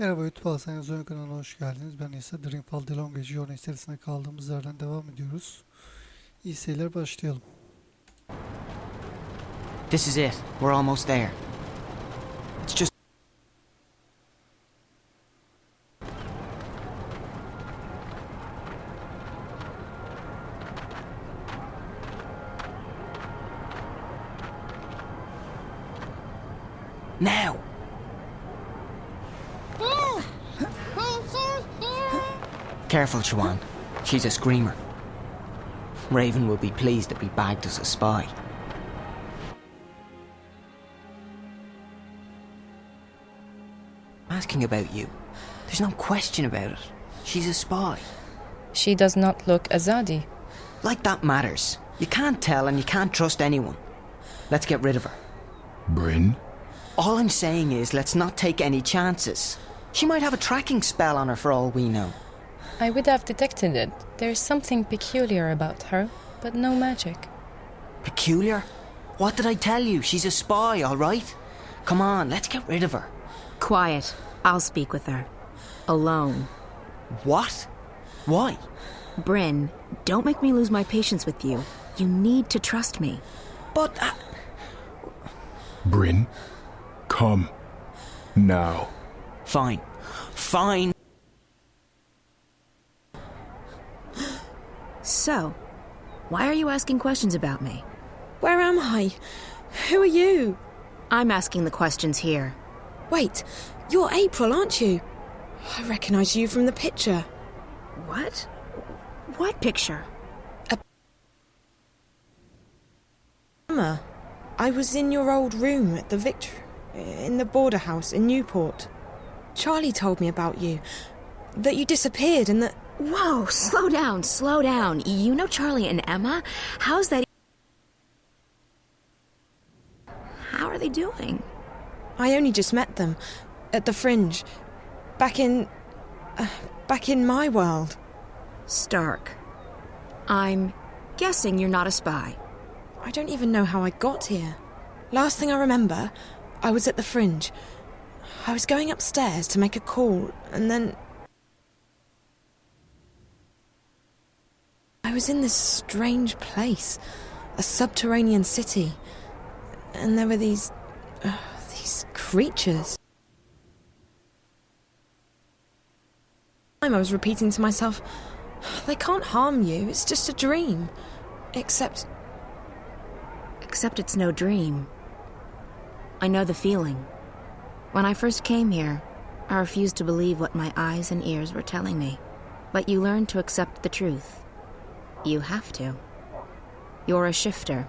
Merhaba YouTube ALSENYAZ Oyun kanalına hoş geldiniz. Ben ise Dreamfall Yorumlarınızı serisine kaldığımız yerden devam ediyoruz. İyi seyirler, başlayalım. This is it. We're almost there. It's just... Now! Careful, Chuan. She's a screamer. Raven will be pleased that we bagged us a spy. Asking about you. There's no question about it. She's a spy. She does not look Azadi. Like that matters. You can't tell and you can't trust anyone. Let's get rid of her. Bryn? All I'm saying is let's not take any chances. She might have a tracking spell on her for all we know. I would have detected it. There's something peculiar about her, but no magic. Peculiar? What did I tell you? She's a spy, all right? Come on, let's get rid of her. Quiet. I'll speak with her. Alone. What? Why? Bryn, don't make me lose my patience with you. You need to trust me. But... Bryn? Come. Now. Fine. Fine. So, why are you asking questions about me? Where am I? Who are you? I'm asking the questions here. Wait, you're April, aren't you? I recognise you from the picture. What? What picture? Emma, I was in your old room at the in the border house in Newport. Charlie told me about you, that you disappeared and that... Whoa, slow down, slow down. You know Charlie and Emma? How's that? How are they doing? I only just met them, at the Fringe, back in my world. Stark. I'm guessing you're not a spy. I don't even know how I got here. Last thing I remember, I was at the Fringe. I was going upstairs to make a call, and then... I was in this strange place, a subterranean city, and there were these creatures. I was repeating to myself, they can't harm you, it's just a dream. Except it's no dream. I know the feeling. When I first came here, I refused to believe what my eyes and ears were telling me. But you learn to accept the truth. You have to. You're a shifter.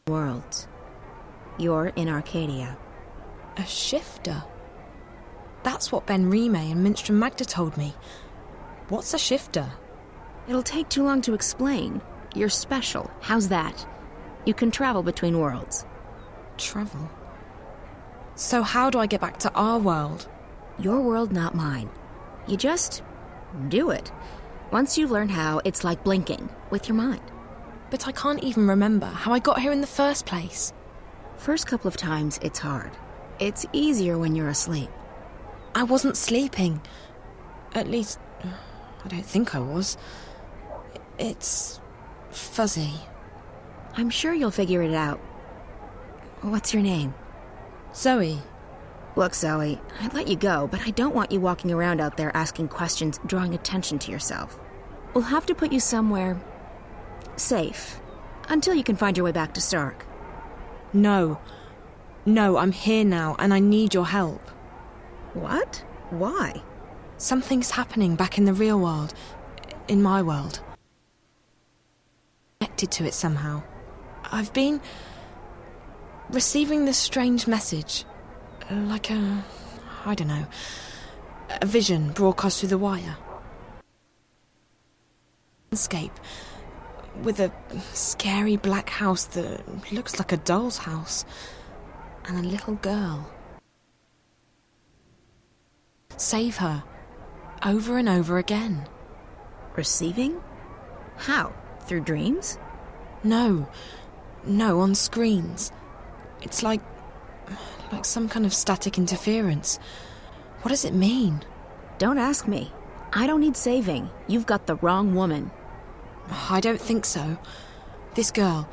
Worlds. You're in Arcadia. A shifter? That's what Ben Rime and Minstrom Magda told me. What's a shifter? It'll take too long to explain. You're special. How's that? You can travel between worlds. Travel? So how do I get back to our world? Your world, not mine. You just do it. Once you learn how, it's like blinking with your mind. But I can't even remember how I got here in the first place. First couple of times, it's hard. It's easier when you're asleep. I wasn't sleeping. At least, I don't think I was. It's fuzzy. I'm sure you'll figure it out. What's your name? Zoe. Look, Zoe, I'd let you go, but I don't want you walking around out there asking questions, drawing attention to yourself. We'll have to put you somewhere safe until you can find your way back to Stark. No, I'm here now and I need your help. What? Why? Something's happening back in the real world, in my world. Connected to it somehow. I've been receiving this strange message. Like a vision broadcast through the wire. Landscape with a scary black house that looks like a doll's house and a little girl. Save her over and over again. Receiving? How? Through dreams? No, on screens. It's like Like some kind of static interference. What does it mean? Don't ask me. I don't need saving. You've got the wrong woman. I don't think so. This girl,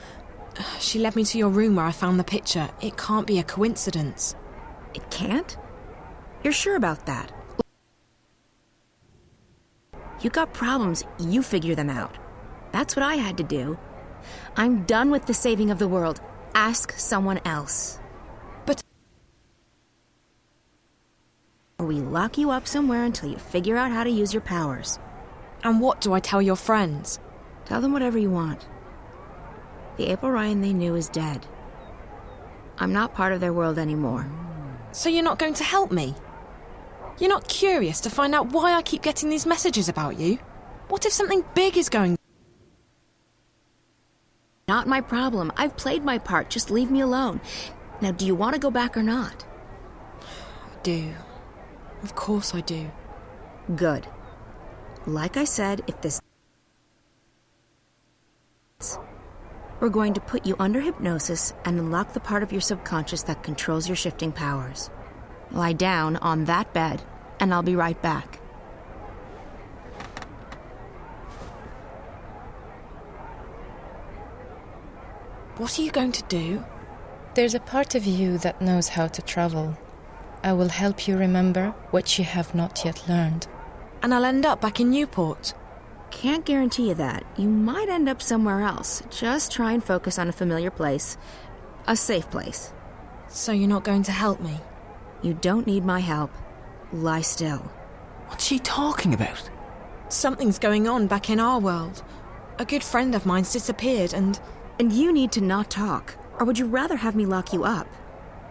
she led me to your room where I found the picture. It can't be a coincidence. It can't? You're sure about that? You got problems, you figure them out. That's what I had to do. I'm done with the saving of the world. Ask someone else. But... Or we lock you up somewhere until you figure out how to use your powers. And what do I tell your friends? Tell them whatever you want. The April Ryan they knew is dead. I'm not part of their world anymore. So you're not going to help me? You're not curious to find out why I keep getting these messages about you? What if something big is going... Not my problem. I've played my part. Just leave me alone. Now, do you want to go back or not? I do. Of course I do. Good. Like I said, if this... We're going to put you under hypnosis and unlock the part of your subconscious that controls your shifting powers. Lie down on that bed, and I'll be right back. What are you going to do? There's a part of you that knows how to travel. I will help you remember what you have not yet learned. And I'll end up back in Newport. Can't guarantee you that. You might end up somewhere else. Just try and focus on a familiar place. A safe place. So you're not going to help me? You don't need my help. Lie still. What's she talking about? Something's going on back in our world. A good friend of mine's disappeared and you need to not talk. Or would you rather have me lock you up?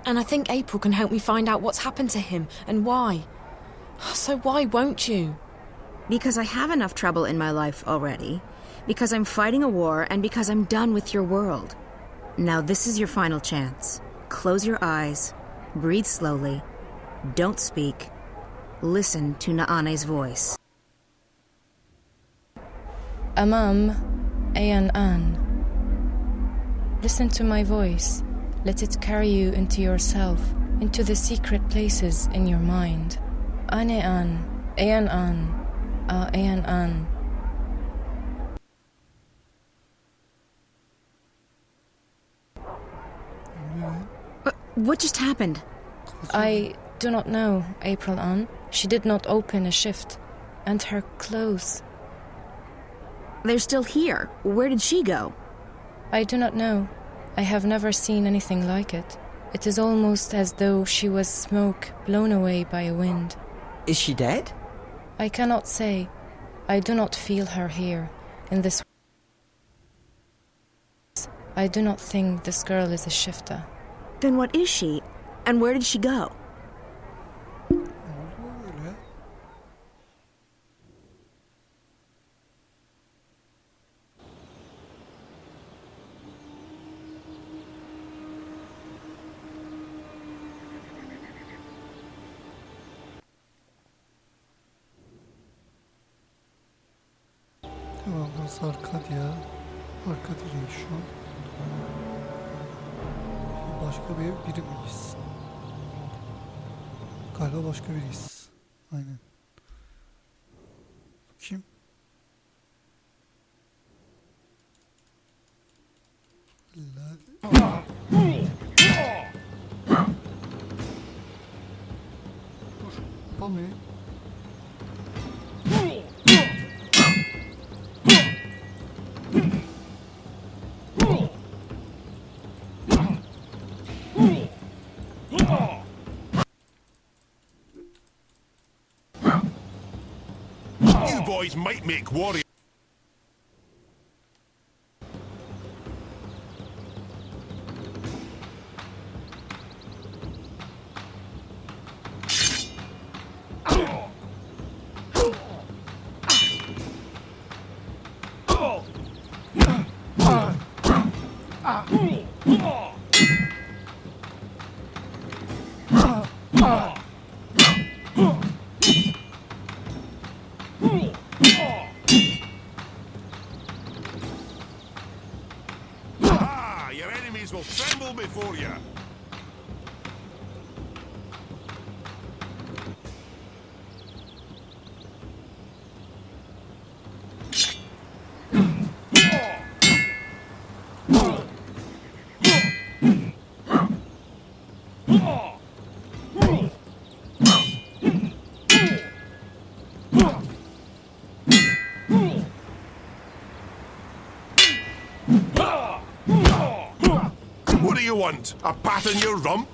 And I think April can help me find out what's happened to him and why. So why won't you? Because I have enough trouble in my life already. Because I'm fighting a war and because I'm done with your world. Now this is your final chance. Close your eyes. Breathe slowly. Don't speak. Listen to Naane's voice. Amam, ayan an. Listen to my voice. Let it carry you into yourself, into the secret places in your mind. Ane an, ayan an, ayan an. What just happened? I do not know, April An. She did not open a shift. And her clothes. They're still here. Where did she go? I do not know. I have never seen anything like it. It is almost as though she was smoke blown away by a wind. Is she dead? I cannot say. I do not feel her here, in this. I do not think this girl is a shifter. Then what is she? And where did she go? Öyle. Tamam, burası Arkadia. Arkadia'dayız şu an. Başka biri miyiz? Galiba başka biriyiz. Aynen. Kim? Dur. Yapamıyor. You boys might make warriors. Your enemies will tremble before you. do you want? A pat on your rump?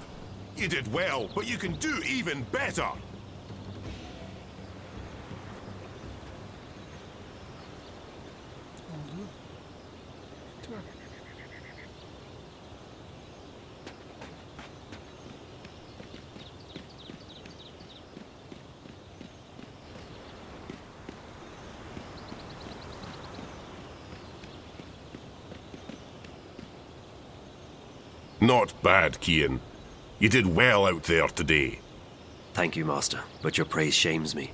You did well, but you can do even better. Oldu. Tamam. Not bad, Kian. You did well out there today. Thank you, Master, but your praise shames me.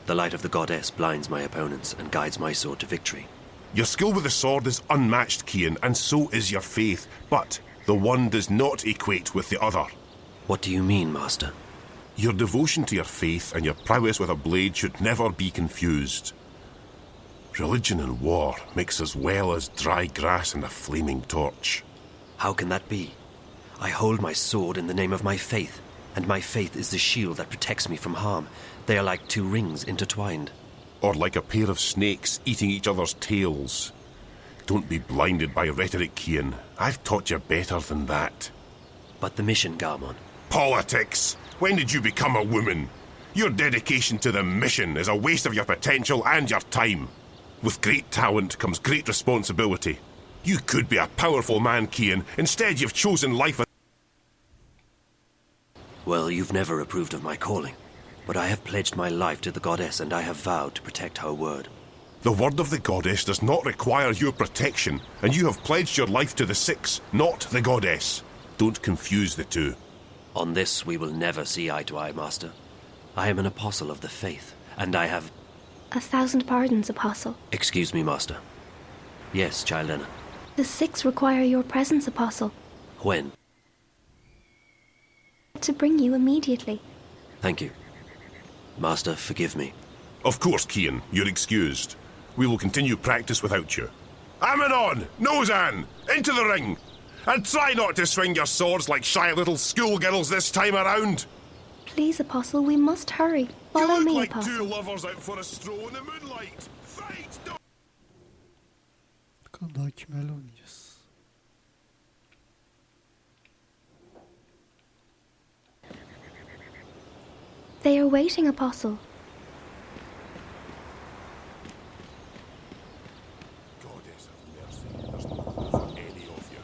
The light of the goddess blinds my opponents and guides my sword to victory. Your skill with the sword is unmatched, Kian, and so is your faith, but the one does not equate with the other. What do you mean, Master? Your devotion to your faith and your prowess with a blade should never be confused. Religion and war mix as well as dry grass and a flaming torch. How can that be? I hold my sword in the name of my faith, and my faith is the shield that protects me from harm. They are like two rings intertwined. Or like a pair of snakes eating each other's tails. Don't be blinded by rhetoric, Kian. I've taught you better than that. But the mission, Garmon. Politics! When did you become a woman? Your dedication to the mission is a waste of your potential and your time. With great talent comes great responsibility. You could be a powerful man, Kian. Instead, you've chosen life as... Well, you've never approved of my calling, but I have pledged my life to the goddess and I have vowed to protect her word. The word of the goddess does not require your protection, and you have pledged your life to the Six, not the goddess. Don't confuse the two. On this we will never see eye to eye, Master. I am an apostle of the faith, and I have... 1,000 pardons, Apostle. Excuse me, Master. Yes, Child Enna. The Six require your presence, Apostle. When? To bring you immediately. Thank you. Master, forgive me. Of course, Kian, you're excused. We will continue practice without you. Ammonon! Nozan! Into the ring! And try not to swing your swords like shy little schoolgirls this time around! Please, Apostle, we must hurry. Follow you look me, like Apostle. two lovers out for a stroll in the moonlight! Fight! Bakalım daha kimlerle oynayacağız. They are waiting, Apostle. Goddess of mercy, there's no room for any of you.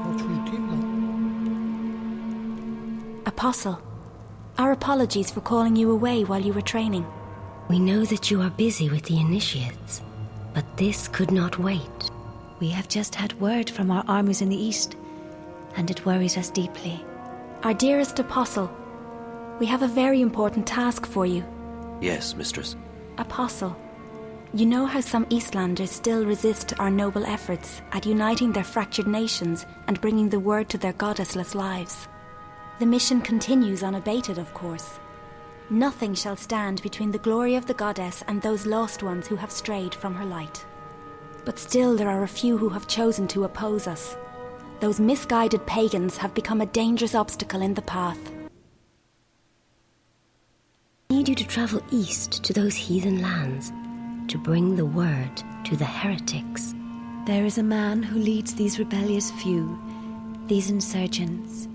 O çocuk değil mi lan? Apostle, our apologies for calling you away while you were training. We know that you are busy with the initiates, but this could not wait. We have just had word from our armies in the east, and it worries us deeply. Our dearest Apostle, we have a very important task for you. Yes, Mistress. Apostle, you know how some Eastlanders still resist our noble efforts at uniting their fractured nations and bringing the word to their goddessless lives. The mission continues unabated, of course. Nothing shall stand between the glory of the goddess and those lost ones who have strayed from her light. But still there are a few who have chosen to oppose us. Those misguided pagans have become a dangerous obstacle in the path. I need you to travel east to those heathen lands, to bring the word to the heretics. There is a man who leads these rebellious few, these insurgents.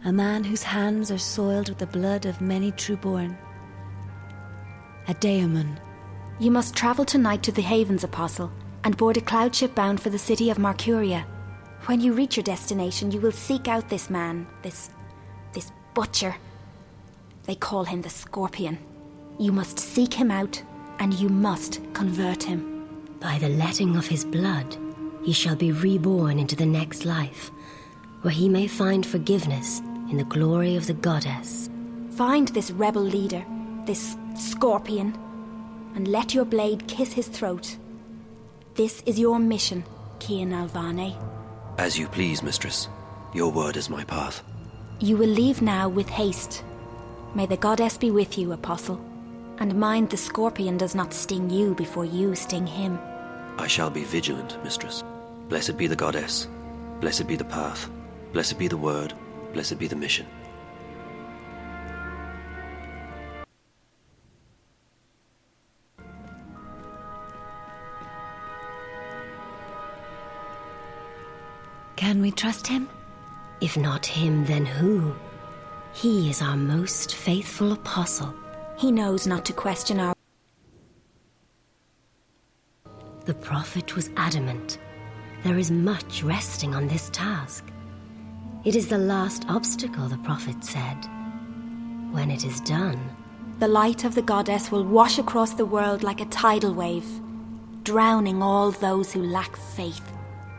A man whose hands are soiled with the blood of many true-born. A daemon. You must travel tonight to the Havens, Apostle, and board a cloud ship bound for the city of Marcuria. When you reach your destination, you will seek out this man, this butcher. They call him the Scorpion. You must seek him out, and you must convert him. By the letting of his blood, he shall be reborn into the next life, where he may find forgiveness in the glory of the goddess. Find this rebel leader, this Scorpion, and let your blade kiss his throat. This is your mission, Kian Alvane. As you please, Mistress. Your word is my path. You will leave now with haste. May the goddess be with you, Apostle. And mind the Scorpion does not sting you before you sting him. I shall be vigilant, mistress. Blessed be the goddess. Blessed be the path. Blessed be the word. Blessed be the mission. Can we trust him? If not him, then who? He is our most faithful apostle. He knows not to question our... The prophet was adamant. There is much resting on this task. It is the last obstacle, the prophet said. When it is done, The light of the goddess will wash across the world like a tidal wave, drowning all those who lack faith.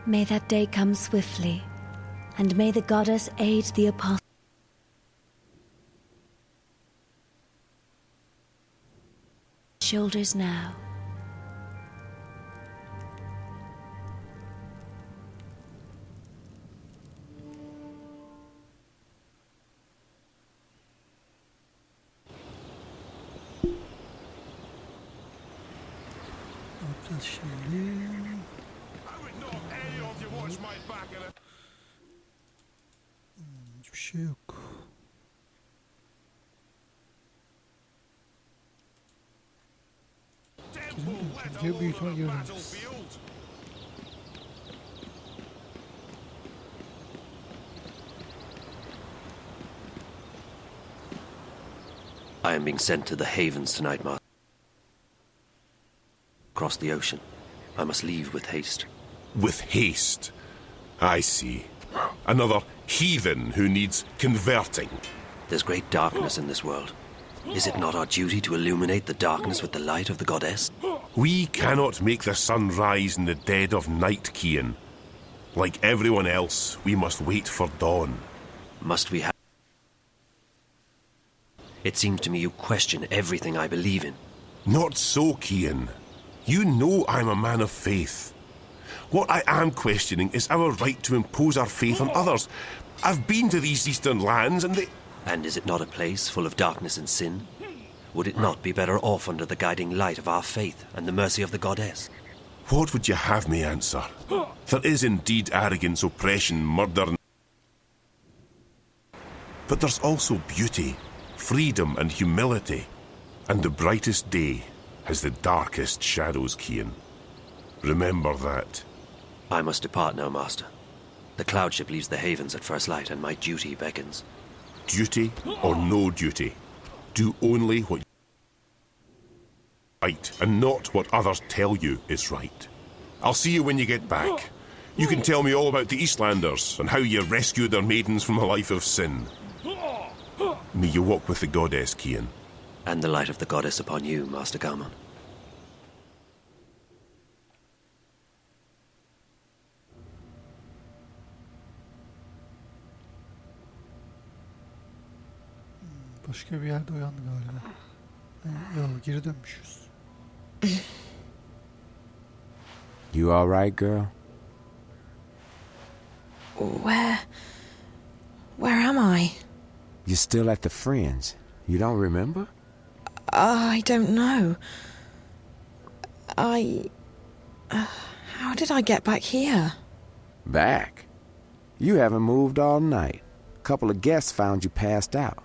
May that day come swiftly, and may the goddess aid the apostle. Shoulders now. Ne yapacağız şimdi? Hiçbir şey yok. Geri büyük ihtimal geri döneceğiz. I am being sent to the havens tonight, Master. Across the ocean. I must leave with haste. With haste. I see. Another heathen who needs converting. There's great darkness in this world. Is it not our duty to illuminate the darkness with the light of the goddess? We cannot make the sun rise in the dead of night, Cian. Like everyone else, we must wait for dawn. Must we have... It seems to me you question everything I believe in. Not so, Cian. You know I'm a man of faith. What I am questioning is our right to impose our faith on others. I've been to these eastern lands and they... And is it not a place full of darkness and sin? Would it not be better off under the guiding light of our faith and the mercy of the goddess? What would you have me answer? There is indeed arrogance, oppression, murder, but there's also beauty, freedom and humility. And the brightest day has the darkest shadows, Cian. Remember that. I must depart now, Master. The cloud ship leaves the havens at first light, and my duty beckons. Duty or no duty, do only what right and not what others tell you is right. I'll see you when you get back. You can tell me all about the Eastlanders and how you rescued their maidens from a life of sin. May you walk with the goddess, Cian. And the light of the goddess upon you, Master Gammon. Başka bir yerde uyandı galiba. Yok, geri dönmüşüz. You all right, girl? Where am I? You're still at the Fringe. You don't remember? I don't know. How did I get back here? Back? You haven't moved all night. A couple of guests found you passed out.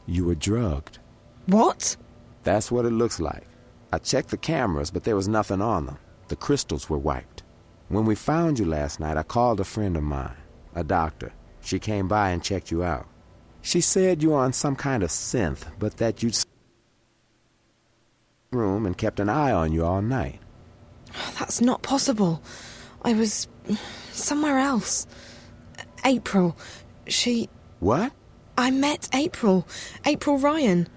You were drugged. What? That's what it looks like. I checked the cameras, but there was nothing on them. The crystals were wiped. When we found you last night, I called a friend of mine, a doctor. She came by and checked you out. She said you were on some kind of synth, but that you'd room and kept an eye on you all night. That's not possible. I was somewhere else. April, she... What? I met April Ryan.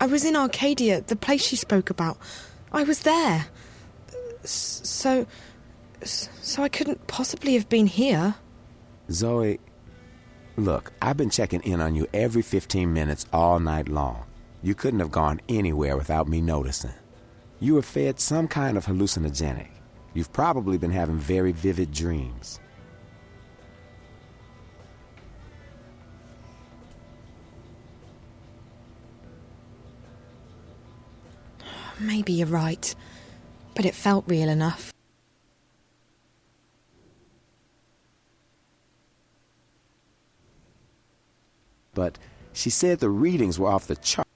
I was in Arcadia, the place she spoke about. I was there. So I couldn't possibly have been here. Zoe, look, I've been checking in on you every 15 minutes all night long. You couldn't have gone anywhere without me noticing. You were fed some kind of hallucinogenic. You've probably been having very vivid dreams. Maybe you're right, but it felt real enough. but she said the readings were off the chart.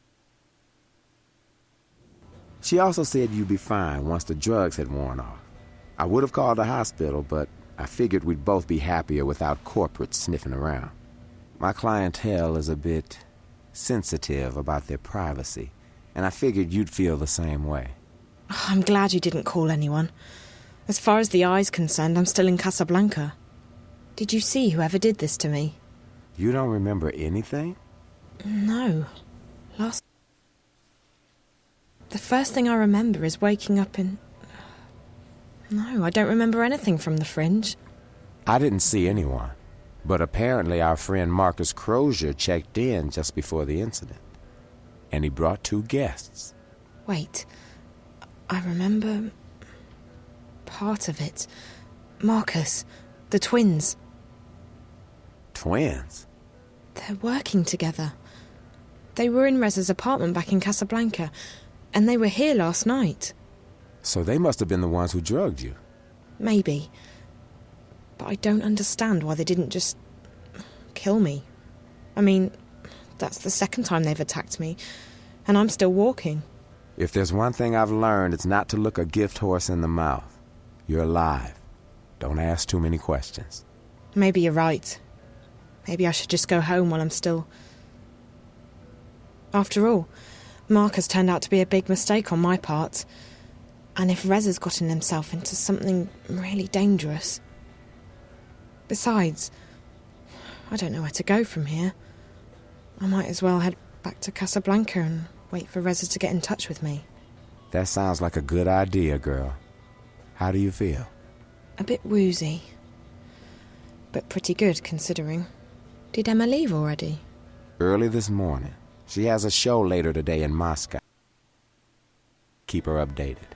She also said you'd be fine once the drugs had worn off. I would have called the hospital, but I figured we'd both be happier without corporates sniffing around. My clientele is a bit sensitive about their privacy, and I figured you'd feel the same way. I'm glad you didn't call anyone. As far as the eye's concerned, I'm still in Casablanca. Did you see whoever did this to me? You don't remember anything? No. The first thing I remember is waking up in... No, I don't remember anything from the Fringe. I didn't see anyone, but apparently our friend Marcus Crozier checked in just before the incident. And he brought 2 guests. Wait, I remember... part of it. Marcus, the twins. Twins? They're working together. They were in Reza's apartment back in Casablanca, and they were here last night. So they must have been the ones who drugged you. Maybe. But I don't understand why they didn't just... kill me. I mean, that's the second time they've attacked me, and I'm still walking. If there's one thing I've learned, it's not to look a gift horse in the mouth. You're alive. Don't ask too many questions. Maybe you're right. Maybe I should just go home while I'm still... After all, Marcus turned out to be a big mistake on my part. And if Reza's gotten himself into something really dangerous... Besides, I don't know where to go from here. I might as well head back to Casablanca and wait for Reza to get in touch with me. That sounds like a good idea, girl. How do you feel? A bit woozy. But pretty good, considering. Did Emma leave already? Early this morning. She has a show later today in Moscow. Keep her updated.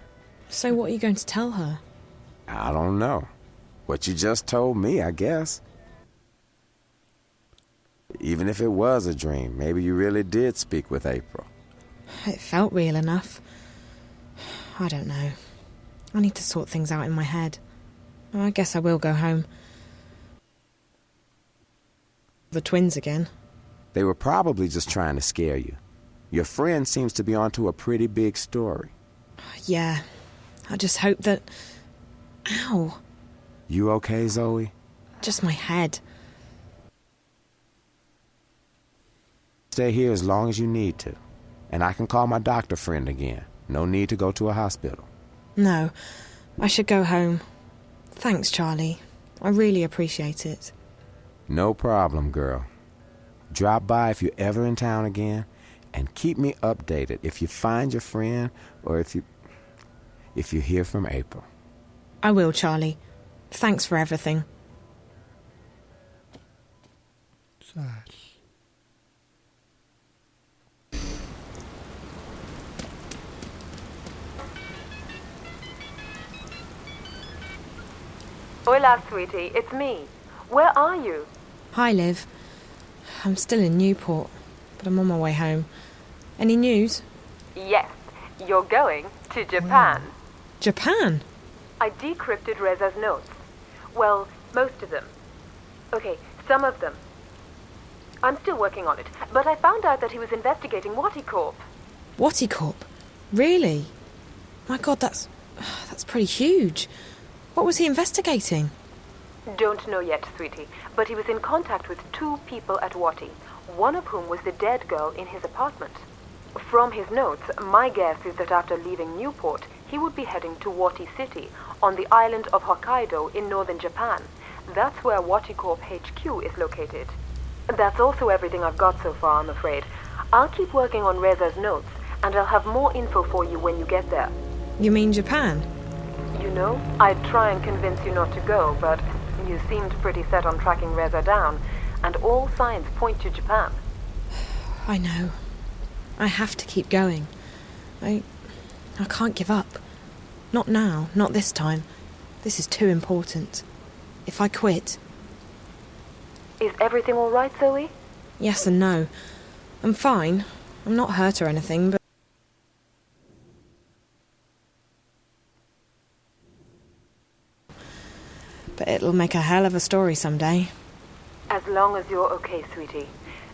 So what are you going to tell her? I don't know. What you just told me, I guess. Even if it was a dream, maybe you really did speak with April. It felt real enough. I don't know. I need to sort things out in my head. I guess I will go home. The twins again. They were probably just trying to scare you. Your friend seems to be onto a pretty big story. Yeah. I just hope that... Ow. You okay, Zoe? Just my head. Stay here as long as you need to. And I can call my doctor friend again. No need to go to a hospital. No, I should go home. Thanks, Charlie. I really appreciate it. No problem, girl. Drop by if you're ever in town again, and keep me updated if you find your friend or if you hear from April. I will, Charlie. Thanks for everything. Güzel. Hola, sweetie. It's me. Where are you? Hi, Liv. I'm still in Newport, but I'm on my way home. Any news? Yes. You're going to Japan. Japan? I decrypted Reza's notes. Well, most of them. Okay, some of them. I'm still working on it, but I found out that he was investigating Waticorp. Waticorp? Really? My God, that's pretty huge. What was he investigating? Don't know yet, sweetie, but he was in contact with 2 people at Wati, one of whom was the dead girl in his apartment. From his notes, my guess is that after leaving Newport, he would be heading to Wati City, on the island of Hokkaido in northern Japan. That's where Waticorp HQ is located. That's also everything I've got so far, I'm afraid. I'll keep working on Reza's notes, and I'll have more info for you when you get there. You mean Japan? You know, I'd try and convince you not to go, but you seemed pretty set on tracking Reza down, and all signs point to Japan. I know. I have to keep going. I can't give up. Not now, not this time. This is too important. If I quit... Is everything all right, Zoe? Yes and no. I'm fine. I'm not hurt or anything, but... But it'll make a hell of a story someday. As long as you're okay, sweetie.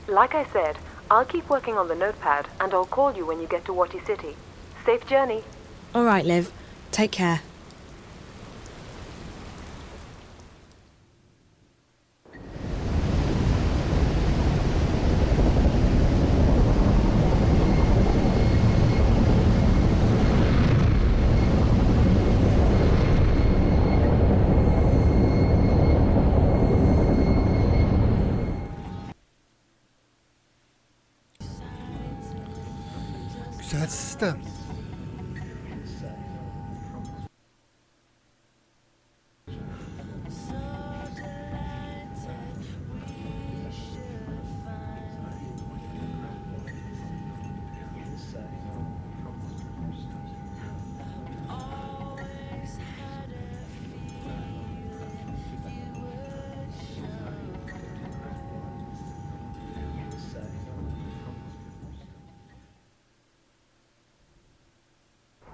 Like I said, I'll keep working on the notepad and I'll call you when you get to Wati City. Safe journey. All right, Liv. Take care. Güzel sistem.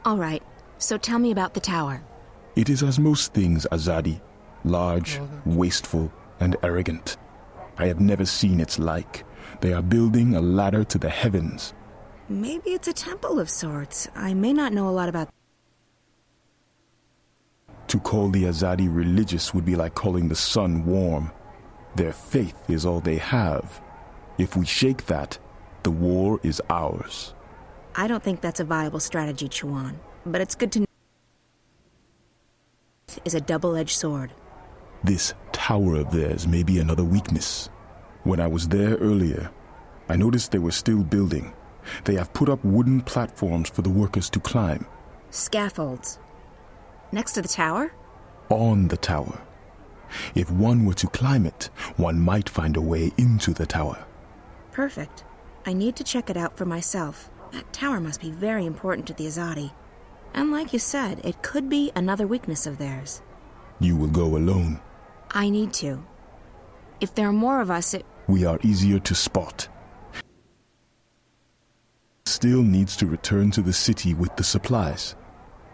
All right, so tell me about the tower. It is as most things, Azadi. Large, wasteful, and arrogant. I have never seen its like. They are building a ladder to the heavens. Maybe it's a temple of sorts. I may not know a lot about... To call the Azadi religious would be like calling the sun warm. Their faith is all they have. If we shake that, the war is ours. I don't think that's a viable strategy, Chuan. But it's good to know is a double-edged sword. This tower of theirs may be another weakness. When I was there earlier, I noticed they were still building. They have put up wooden platforms for the workers to climb. Scaffolds. Next to the tower? On the tower. If one were to climb it, one might find a way into the tower. Perfect. I need to check it out for myself. That tower must be very important to the Azadi. And like you said, it could be another weakness of theirs. You will go alone. I need to. If there are more of us, We are easier to spot. Still needs to return to the city with the supplies.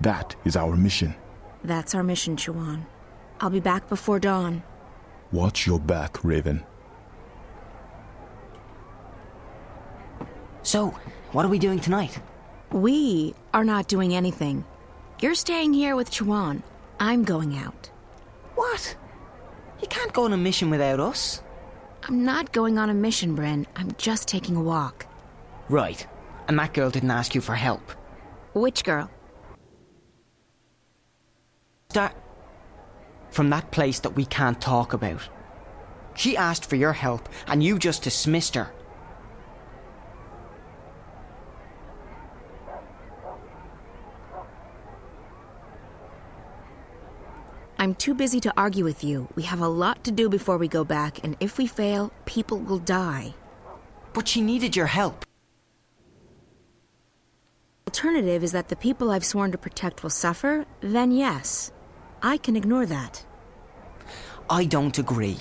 That is our mission. That's our mission, Chuan. I'll be back before dawn. Watch your back, Raven. So, what are we doing tonight? We are not doing anything. You're staying here with Chuan. I'm going out. What? You can't go on a mission without us. I'm not going on a mission, Bryn. I'm just taking a walk. Right. And that girl didn't ask you for help. Which girl? From that place that we can't talk about. She asked for your help, and you just dismissed her. I'm too busy to argue with you. We have a lot to do before we go back, and if we fail, people will die. But she needed your help. Alternative is that the people I've sworn to protect will suffer, then yes. I can ignore that. I don't agree.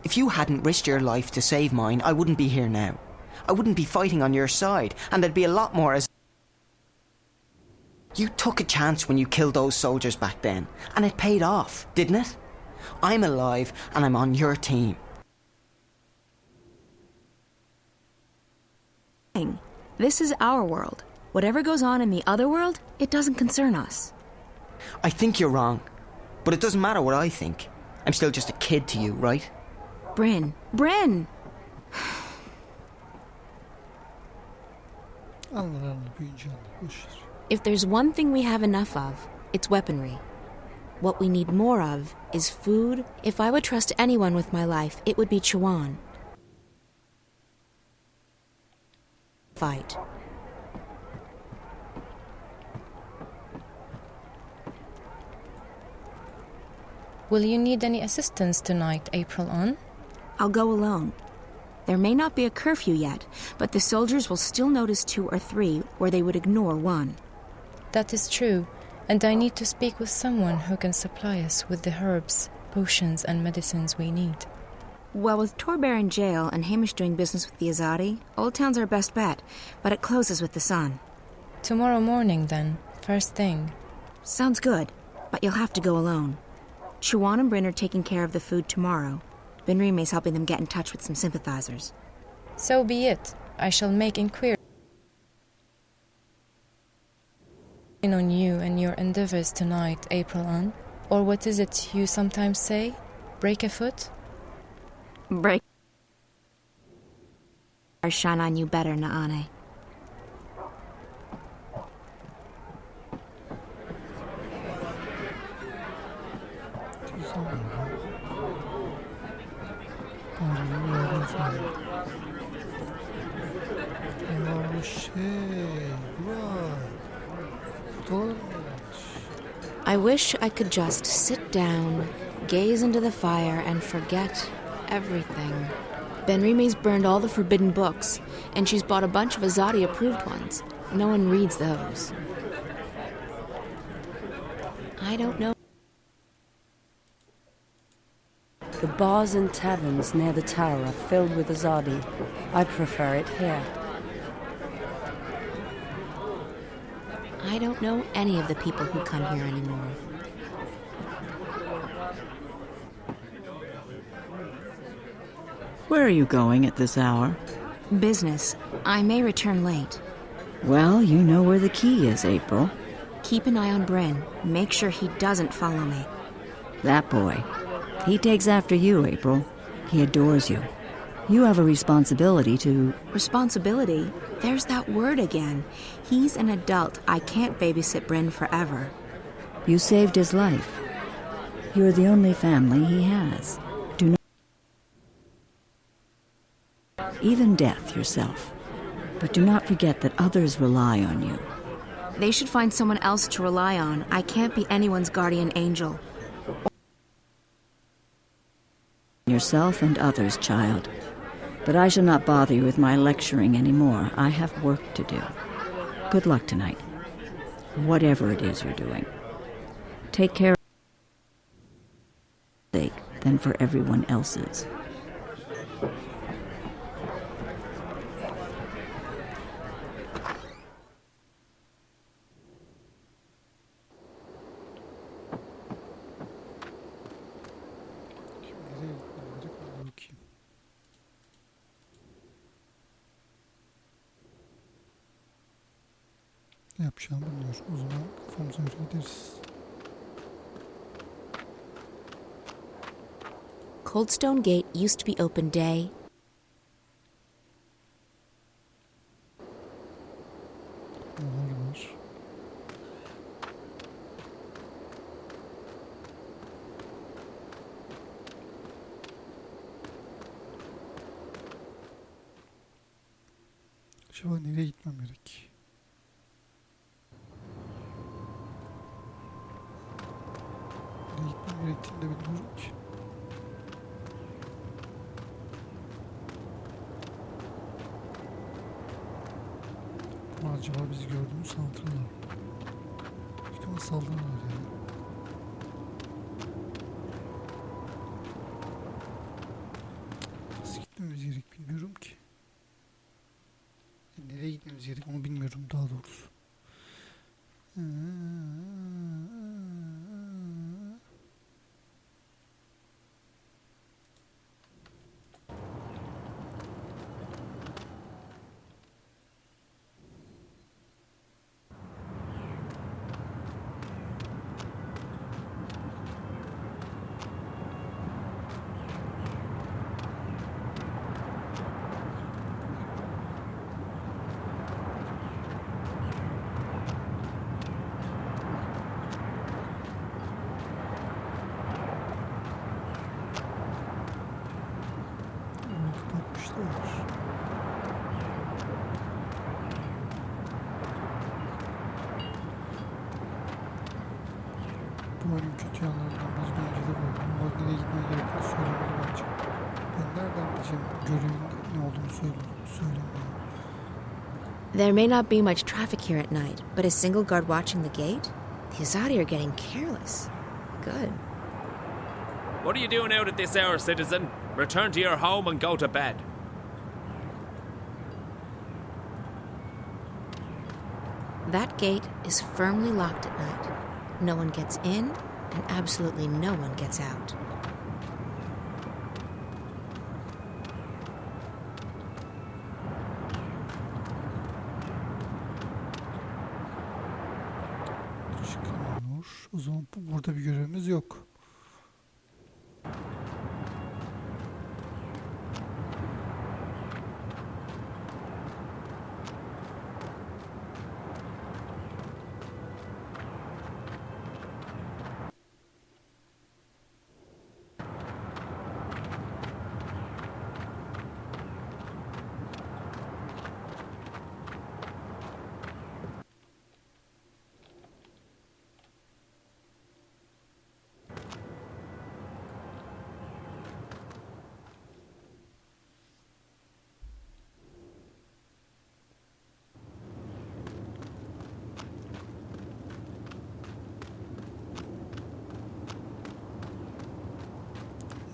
If you hadn't risked your life to save mine, I wouldn't be here now. I wouldn't be fighting on your side, and there'd be a lot more as... You took a chance when you killed those soldiers back then, and it paid off, didn't it? I'm alive, and I'm on your team. This is our world. Whatever goes on in the other world, it doesn't concern us. I think you're wrong, but it doesn't matter what I think. I'm still just a kid to you, right? Bryn! Bryn! If there's one thing we have enough of, it's weaponry. What we need more of is food. If I would trust anyone with my life, it would be Chuan. Fight. Will you need any assistance tonight, April on? I'll go alone. There may not be a curfew yet, but the soldiers will still notice 2 or 3 where they would ignore 1. That is true, and I need to speak with someone who can supply us with the herbs, potions and medicines we need. Well, with Torbear in jail and Hamish doing business with the Azadi, Old Town's our best bet, but it closes with the sun. Tomorrow morning, then, first thing. Sounds good, but you'll have to go alone. Chuan and Bryn are taking care of the food tomorrow. Binri is helping them get in touch with some sympathizers. So be it. I shall make inquiry on you and your endeavors tonight, April Ann. Or what is it you sometimes say? Break a foot? Break. Or shine on you better, Naane. I wish I could just sit down, gaze into the fire, and forget everything. Benrime's burned all the forbidden books, and she's bought a bunch of Azadi-approved ones. No one reads those. I don't know. The bars and taverns near the tower are filled with Azadi. I prefer it here. I don't know any of the people who come here anymore. Where are you going at this hour? Business. I may return late. Well, you know where the key is, April. Keep an eye on Bryn. Make sure he doesn't follow me. That boy. He takes after you, April. He adores you. You have a responsibility to... Responsibility? There's that word again. He's an adult. I can't babysit Bryn forever. You saved his life. You're the only family he has. Do not... Even death yourself. But do not forget that others rely on you. They should find someone else to rely on. I can't be anyone's guardian angel. Yourself and others, child. But I shall not bother you with my lecturing anymore. I have work to do. Good luck tonight. Whatever it is you're doing. Take care of your sake than for everyone else's. Ne yapacağımı bilmiyorum. O zaman kafamıza göre gideriz. Coldstone Gate used to be open day. Neler var? Acaba nereye gitmem gerek? Nereye gitmem gerektiğini de bilmiyorum ki. Ama acaba bizi gördüğünü saldırırlar. Büyük ihtimalle saldırırlar yani. Nasıl gitmemiz gerek bilmiyorum ki. Nereye gitmemiz gerek onu bilmiyorum daha doğrusu. Bu oyunun kötü yanlarından biz bir önce de buldum. Ama nereye gitmem gerektiğini söylemeli bence. Ben nereden bileceğim görevin ne olduğunu söylemiyorum. There may not be much traffic here at night, but a single guard watching the gate? The Azadi are getting careless. Good. What are you doing out at this hour, citizen? Return to your home and go to bed. That gate is firmly locked at night. No one gets in, and absolutely no one gets out. zaman burada bir görevimiz yok.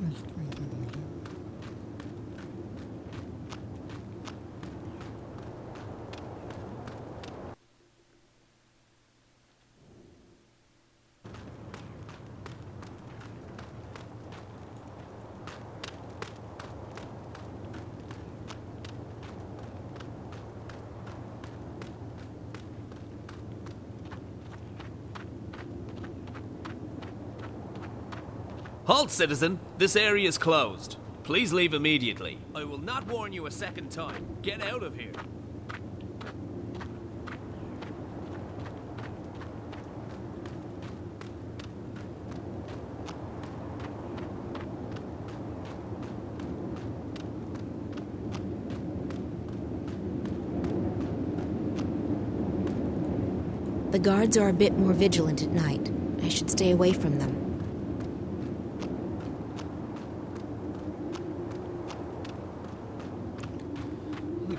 Gitmeyi deneyelim. Halt, citizen! This area is closed. Please leave immediately. I will not warn you a second time. Get out of here. The guards are a bit more vigilant at night. I should stay away from them.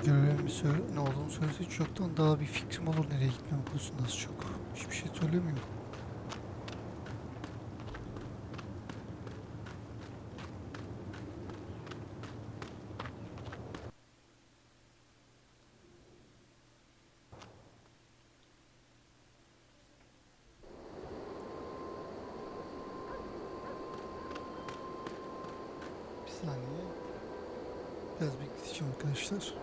Görevimi ne olduğunu söylese çoktan daha bir fikrim olur nereye gitmem konusunda az çok. Hiçbir şey söylemiyor. Bir saniye. Biraz bekleyeceğim arkadaşlar.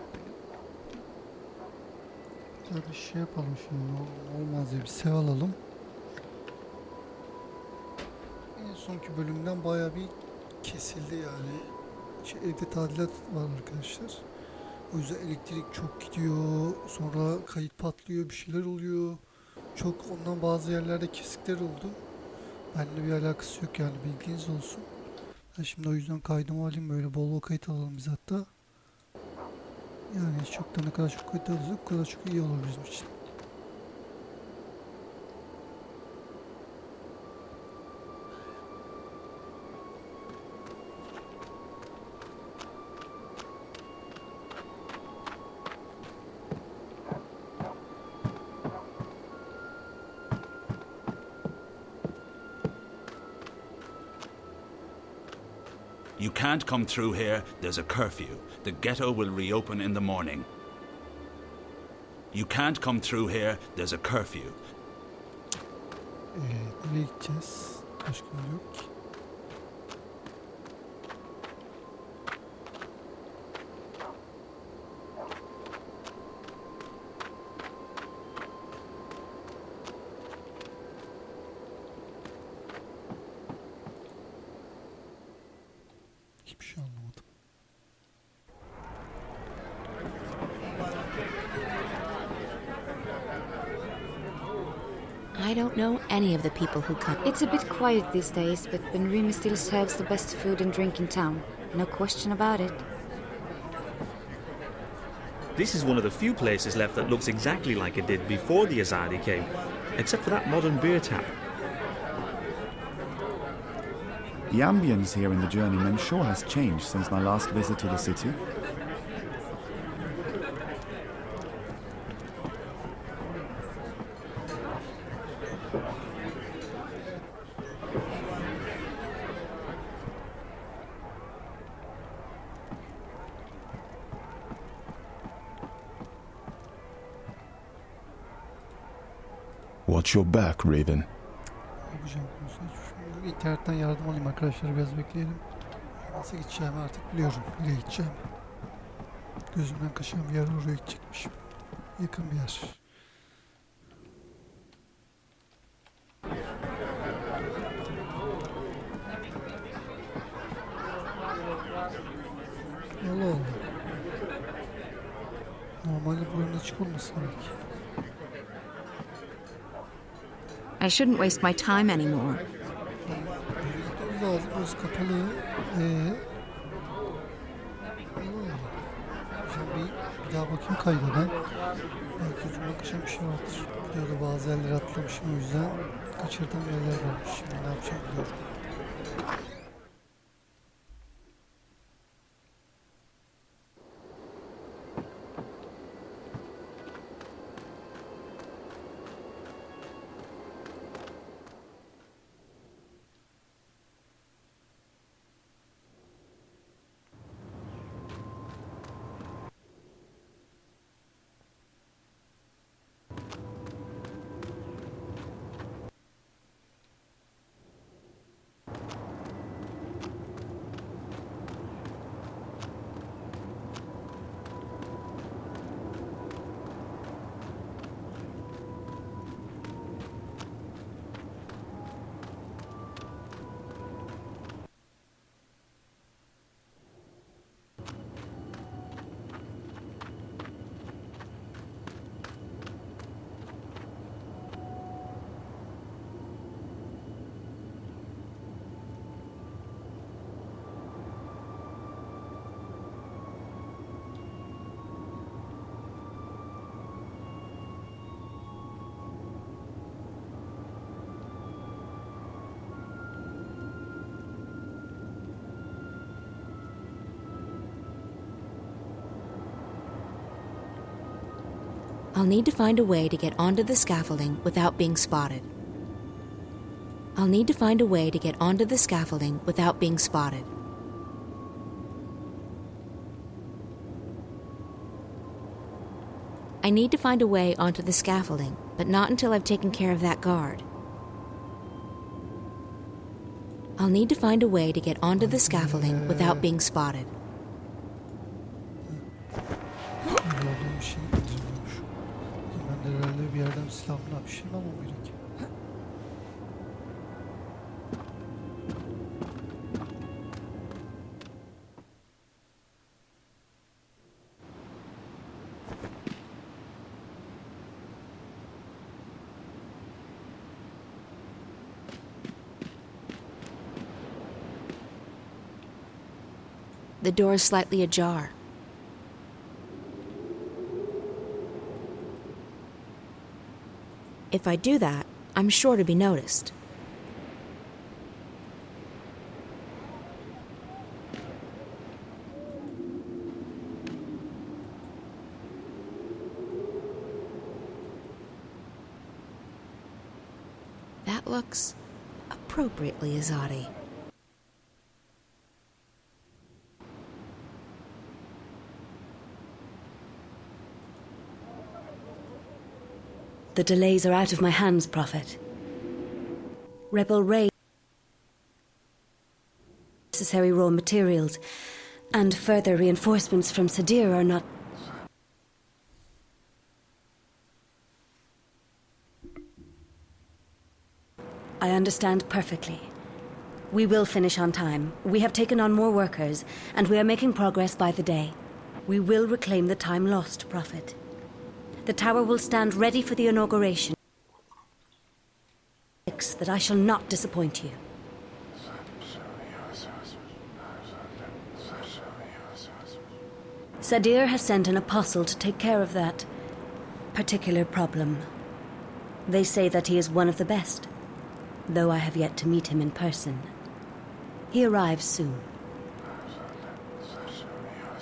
Bir şey yapalım şimdi, olmaz ya, bir sev alalım. En sonki bölümden bayağı bir kesildi yani. Evde tadilat var arkadaşlar. O yüzden elektrik çok gidiyor, sonra kayıt patlıyor, bir şeyler oluyor. Çok ondan bazı yerlerde kesikler oldu. Benimle bir alakası yok yani, bilginiz olsun. Ben şimdi o yüzden kaydımı alayım, böyle bol bol kayıt alalım biz hatta. Yani çok da ne kadar çok kayıt alırsak o kadar çok iyi olur bizim için. You can't come through here, there's a curfew. The ghetto will reopen in the morning. You can't come through here, there's a curfew. Nereye gideceğiz? Başka yol yok ki. Hiçbir şey anlamadım. I don't know any of the people who cut. It's a bit quiet these days, but Benrima still serves the best food and drink in town. No question about it. This is one of the few places left that looks exactly like it did before the Azadi came, except for that modern beer tap. The ambience here in the Journeyman sure has changed since my last visit to the city. Watch your back, Raven. Yapacağım konusunda internetten yardım alayım arkadaşlar, biraz bekleyelim. Nasıl gideceğimi artık biliyorum. Nereye gideceğim. Gözümden kaçan bir yer, oraya gidecekmişim. Yakın bir yer. Allah Allah. Normalde buranın açık olması gerek. I shouldn't waste my time anymore. Gitmemiz lazım. Burası kapalı. Allah. Şimdi bir daha bakayım kayda ben. Belki ucuma kaçan bir şey vardır. Videoda bazı yerleri atlamışım, o yüzden kaçırdığım yerler varmış. Şimdi ne yapacağım biliyorum. I'll need to find a way to get onto the scaffolding without being spotted. I'll need to find a way to get onto the scaffolding without being spotted. I need to find a way onto the scaffolding, but not until I've taken care of that guard. I'll need to find a way to get onto the scaffolding without being spotted. Ben de herhalde bir yerden silahımla bir şey mi almam gerek? The door is slightly ajar. If I do that, I'm sure to be noticed. That looks appropriately Azadi. The delays are out of my hands, Prophet. Rebel raid, necessary raw materials, and further reinforcements from Sadir are not... I understand perfectly. We will finish on time. We have taken on more workers, and we are making progress by the day. We will reclaim the time lost, Prophet. The tower will stand ready for the inauguration. That I shall not disappoint you. Sadir has sent an apostle to take care of that particular problem. They say that he is one of the best, though I have yet to meet him in person. He arrives soon.